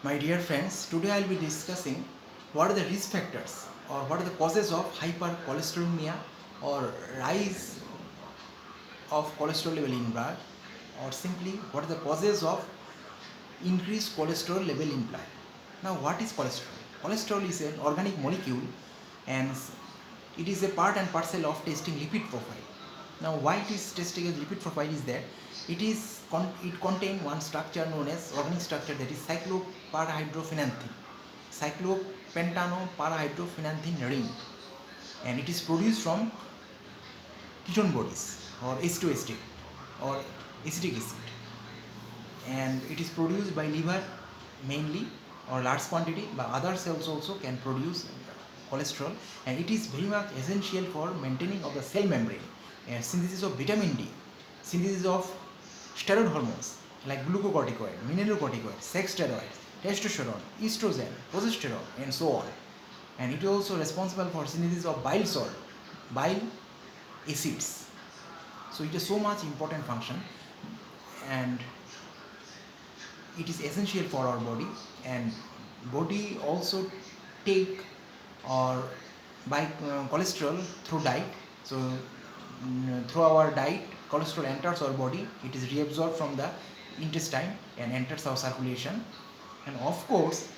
My dear friends, today I will be discussing what are the risk factors or what are the causes of hypercholesterolemia or rise of cholesterol level in blood, or simply what are the causes of increased cholesterol level in blood. Now, what is cholesterol? Cholesterol is an organic molecule and it is a part and parcel of testing lipid profile. Now, why it is testing a lipid profile is that it contains one structure known as organic structure, that is cycloparahydrophenantine, cyclopentanoparahydrophenantine ring, and it is produced from ketone bodies or H2 acetic or acetic acid, and it is produced by liver mainly or large quantity, but other cells also can produce cholesterol, and it is very much essential for maintaining of the cell membrane and synthesis of vitamin D, synthesis of steroid hormones like glucocorticoid, mineralocorticoid, sex steroids, testosterone, estrogen, progesterone, and so on. And it is also responsible for synthesis of bile salt, bile acids. So it is so much important function, and it is essential for our body, and body also take or by cholesterol through diet. So through our diet cholesterol enters our body, it is reabsorbed from the intestine and enters our circulation, and of course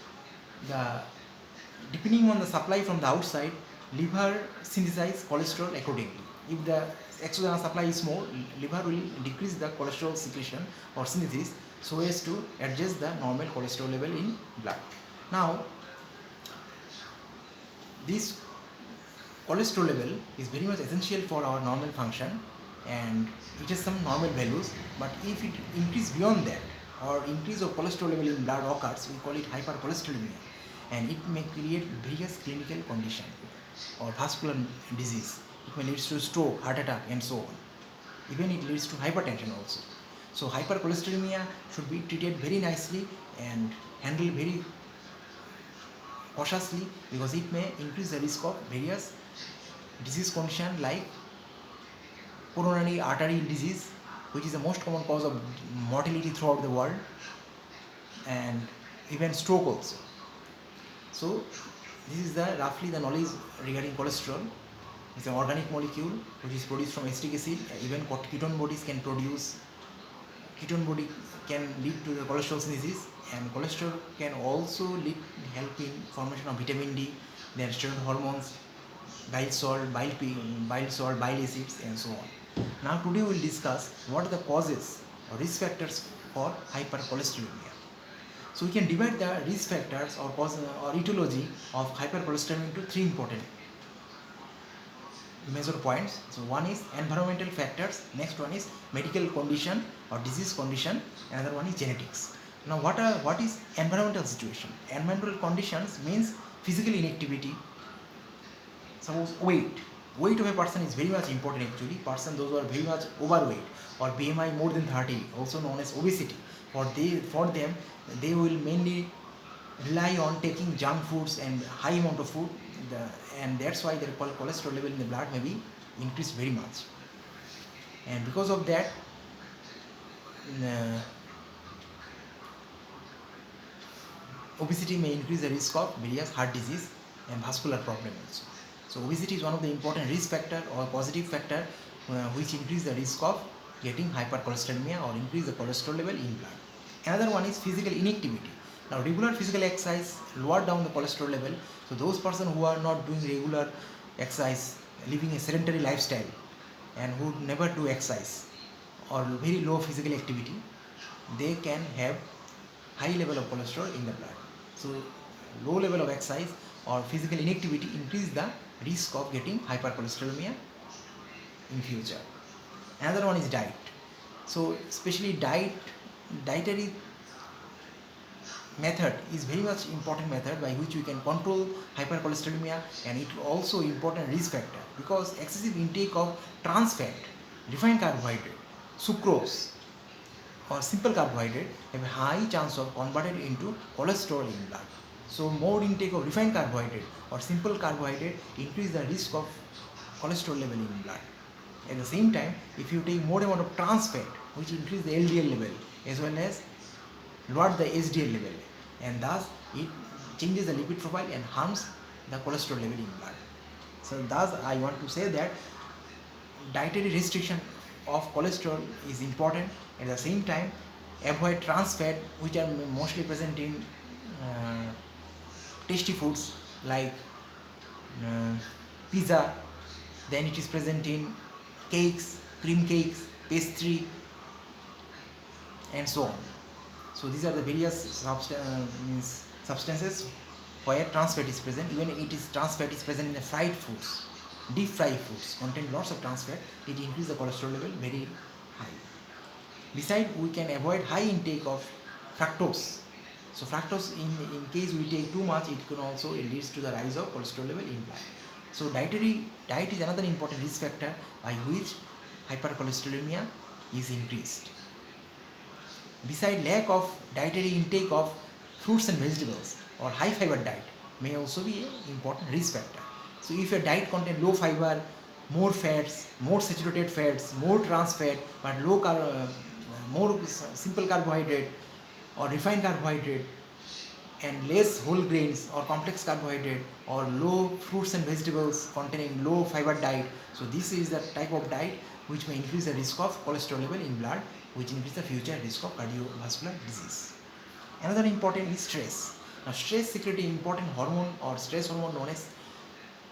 the depending on the supply from the outside, liver synthesize cholesterol accordingly. If the exogenous supply is more, liver will decrease the cholesterol secretion or synthesis so as to adjust the normal cholesterol level in blood. Now, this cholesterol level is very much essential for our normal function, and it has some normal values, but if it increase beyond that or increase of cholesterol level in blood occurs, we call it hypercholesterolemia, and it may create various clinical condition or vascular disease. It may lead to stroke, heart attack, and so on. Even it leads to hypertension also. So hypercholesterolemia should be treated very nicely and handled very cautiously, because it may increase the risk of various disease condition like coronary artery disease, which is the most common cause of mortality throughout the world, and even stroke also. So this is the roughly the knowledge regarding cholesterol. It's an organic molecule which is produced from acetic acid. Even ketone bodies can produce, ketone body can lead to the cholesterol synthesis, and cholesterol can also help in formation of vitamin D, then steroid hormones, bile salt, bile acids, and so on. Now today we will discuss what are the causes or risk factors for hypercholesterolemia. So we can divide the risk factors or cause or etiology of hypercholesterolemia into three important major points. So one is environmental factors, next one is medical condition or disease condition, another one is genetics. Now what is environmental situation? Environmental conditions means physical inactivity. Suppose weight of a person is very much important actually. Those who are very much overweight or BMI more than 30, also known as obesity, for them they will mainly rely on taking junk foods and high amount of food, and that's why their cholesterol level in the blood may be increased very much, and because of that uh, obesity may increase the risk of various heart disease and vascular problem also. So obesity is one of the important risk factor or positive factor which increase the risk of getting hypercholesterolemia or increase the cholesterol level in blood. Another one is physical inactivity. Now regular physical exercise lower down the cholesterol level. So those persons who are not doing regular exercise, living a sedentary lifestyle, and who never do exercise or very low physical activity, they can have high level of cholesterol in the blood. So low level of exercise or physical inactivity increase the risk of getting hypercholesterolemia in future. Another one is diet. So especially dietary method is very much important method by which we can control hypercholesterolemia, and it also important risk factor because excessive intake of trans fat, refined carbohydrate, sucrose, or simple carbohydrate have a high chance of converted into cholesterol in blood. So more intake of refined carbohydrate or simple carbohydrate increase the risk of cholesterol level in blood. At the same time, if you take more amount of trans fat, which increase the LDL level as well as lower the HDL level, and thus it changes the lipid profile and harms the cholesterol level in blood. So thus I want to say that dietary restriction of cholesterol is important. At the same time, avoid trans fat, which are mostly present in tasty foods like uh, pizza. Then it is present in cakes, cream cakes, pastry, and so on. So these are the various substances where trans fat is present. Even it is trans fat is present in the fried foods, deep fried foods contain lots of trans fat. It increases the cholesterol level very high. Besides, we can avoid high intake of fructose. So fructose, in case we take too much, it can also, it leads to the rise of cholesterol level in blood. So diet is another important risk factor by which hypercholesterolemia is increased. Besides, lack of dietary intake of fruits and vegetables or high fiber diet may also be an important risk factor. So if your diet contains low fiber, more fats, more saturated fats, more trans fat, but more simple carbohydrate or refined carbohydrate, and less whole grains or complex carbohydrate, or low fruits and vegetables containing low fiber diet, so this is the type of diet which may increase the risk of cholesterol level in blood, which increase the future risk of cardiovascular disease. Another important is stress. Now stress secretes important hormone or stress hormone known as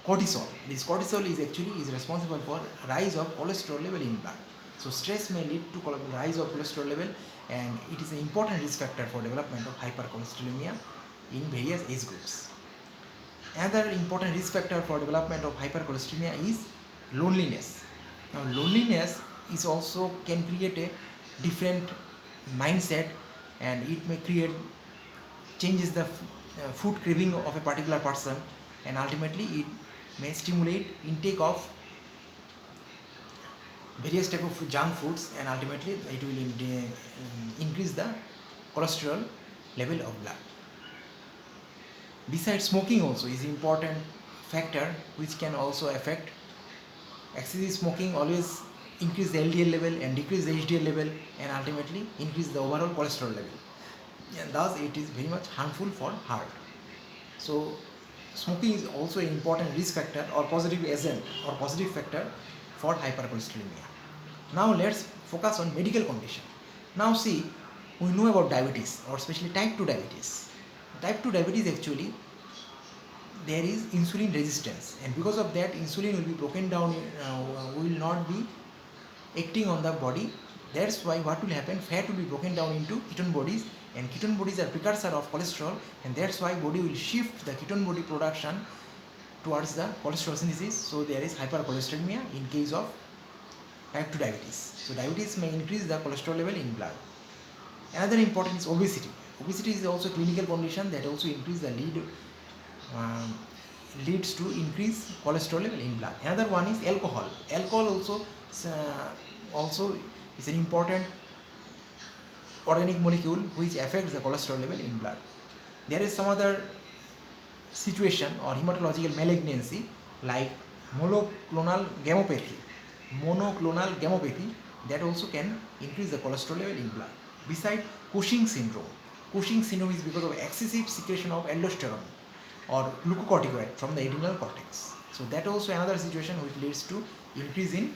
cortisol. This cortisol is actually responsible for rise of cholesterol level in blood. So stress may lead to rise of cholesterol level, and it is an important risk factor for development of hypercholesterolemia in various age groups. Another important risk factor for development of hypercholesterolemia is loneliness. Now loneliness is also can create a different mindset, and it may create changes the food craving of a particular person, and ultimately it may stimulate intake of various type of junk foods, and ultimately it will increase the cholesterol level of blood. Besides, smoking also is an important factor which can also affect. Excessive smoking always increase the LDL level and decrease the HDL level, and ultimately increase the overall cholesterol level, and thus it is very much harmful for heart. So smoking is also an important risk factor or positive agent or positive factor for hypercholesterolemia. Now let's focus on medical condition. Now see, we know about diabetes, or especially type 2 diabetes. Type 2 diabetes, actually there is insulin resistance, and because of that insulin will be broken down, will not be acting on the body. That's why what will happen, fat will be broken down into ketone bodies, and ketone bodies are precursor of cholesterol, and that's why body will shift the ketone body production towards the cholesterol synthesis. So there is hypercholesterolemia in case of type 2 diabetes. So diabetes may increase the cholesterol level in blood. Another important is obesity. Obesity is also a clinical condition that also increase the leads to increased cholesterol level in blood. Another one is alcohol. Alcohol also is an important organic molecule which affects the cholesterol level in blood. There is some other situation or hematological malignancy like monoclonal gammopathy. That also can increase the cholesterol level in blood. Besides, Cushing's syndrome. Cushing's syndrome is because of excessive secretion of aldosterone or glucocorticoid from the adrenal cortex. So that also another situation which leads to increase in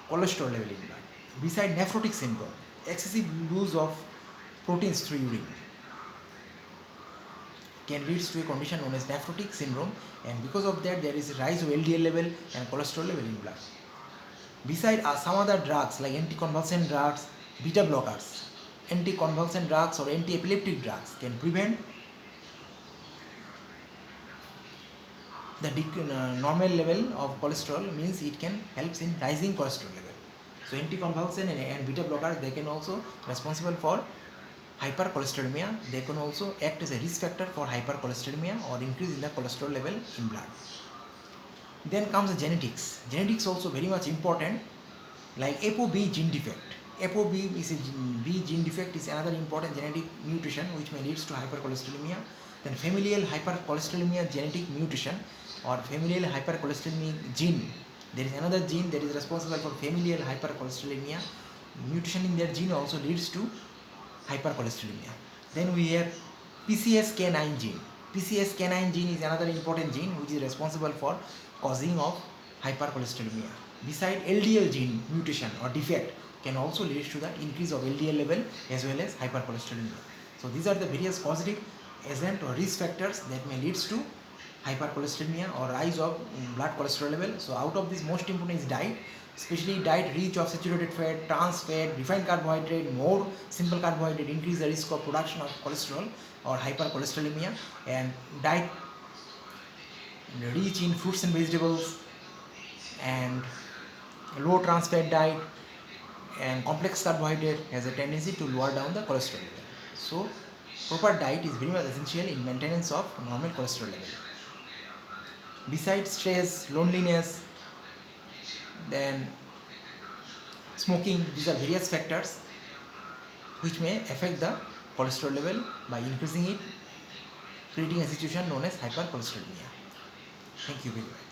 cholesterol level in blood. Besides, nephrotic syndrome, excessive use of proteins through urine can lead to a condition known as nephrotic syndrome, and because of that there is a rise of LDL level and cholesterol level in blood. Besides, some other drugs like anticonvulsant drugs, beta blockers, anticonvulsant drugs or anti-epileptic drugs can prevent the normal level of cholesterol, means it can help in rising cholesterol level. So anticonvulsant and beta blockers, they can also responsible for hypercholesterolemia. They can also act as a risk factor for hypercholesterolemia or increase in the cholesterol level in blood. Then comes the genetics. Genetics also very much important, like ApoB gene defect. ApoB is B gene defect is another important genetic mutation which may lead to hypercholesterolemia. Then familial hypercholesterolemia genetic mutation or familial hypercholesterolemia gene. There is another gene that is responsible for familial hypercholesterolemia. Mutation in their gene also leads to hypercholesterolemia. Then we have PCSK9 gene. PCSK9 gene is another important gene which is responsible for causing of hypercholesterolemia. Beside LDL gene mutation or defect can also lead to the increase of LDL level as well as hypercholesterolemia. So these are the various causative agent or risk factors that may lead to hypercholesterolemia or rise of blood cholesterol level. So out of this, most important is diet, especially diet rich of saturated fat, trans fat, refined carbohydrate, more simple carbohydrate increase the risk of production of cholesterol or hypercholesterolemia. And diet rich in fruits and vegetables and low trans fat diet and complex carbohydrate has a tendency to lower down the cholesterol level. So proper diet is very much essential in maintenance of normal cholesterol level. Besides stress, loneliness, then smoking, these are various factors which may affect the cholesterol level by increasing it, creating a situation known as hypercholesterolemia. Thank you very much.